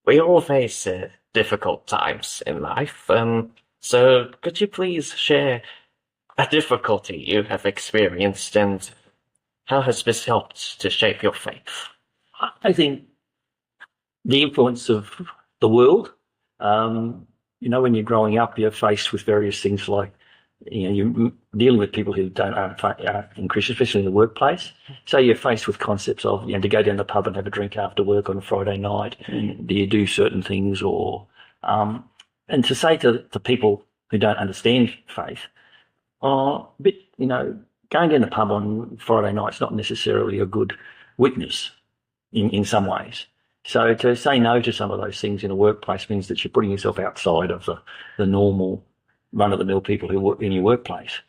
We all face difficult times in life. So could you please share a difficulty you have experienced and how has this helped to shape your faith? I think the influence of the world. When you're growing up, you're faced with various things like, you're dealing with people who aren't in Christian, especially in the workplace. So you're faced with concepts of, to go down the pub and have a drink after work on a Friday night. Do you do certain things, and to say to people who don't understand faith, going down the pub on Friday night's not necessarily a good witness in some ways. So to say no to some of those things in a workplace means that you're putting yourself outside of the normal run-of-the-mill people who work in your workplace.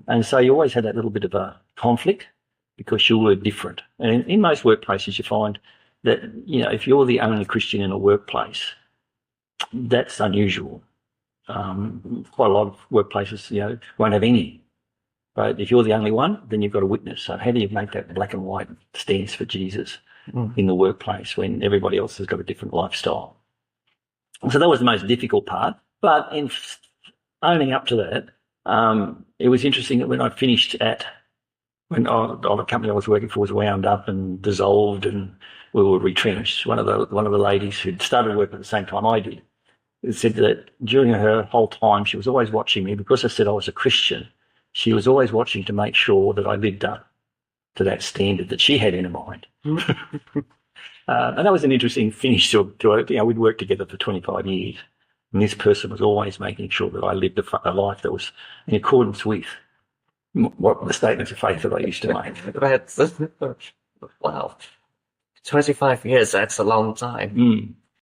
And so you always had that little bit of a conflict because you were different. And in most workplaces you find that, if you're the only Christian in a workplace, that's unusual. Quite a lot of workplaces, won't have any. But if you're the only one, then you've got a witness. So how do you make that black and white stance for Jesus in the workplace when everybody else has got a different lifestyle? So that was the most difficult part. But in owning up to that, it was interesting that when I finished when the company I was working for was wound up and dissolved and we were retrenched, one of the ladies who'd started work at the same time I did said that during her whole time she was always watching me because I said I was a Christian. She was always watching to make sure that I lived up to that standard that she had in her mind. And that was an interesting finish to it. We'd worked together for 25 years. And this person was always making sure that I lived a life that was in accordance with what the statements of faith that I used to make. Wow. 25 years, that's a long time.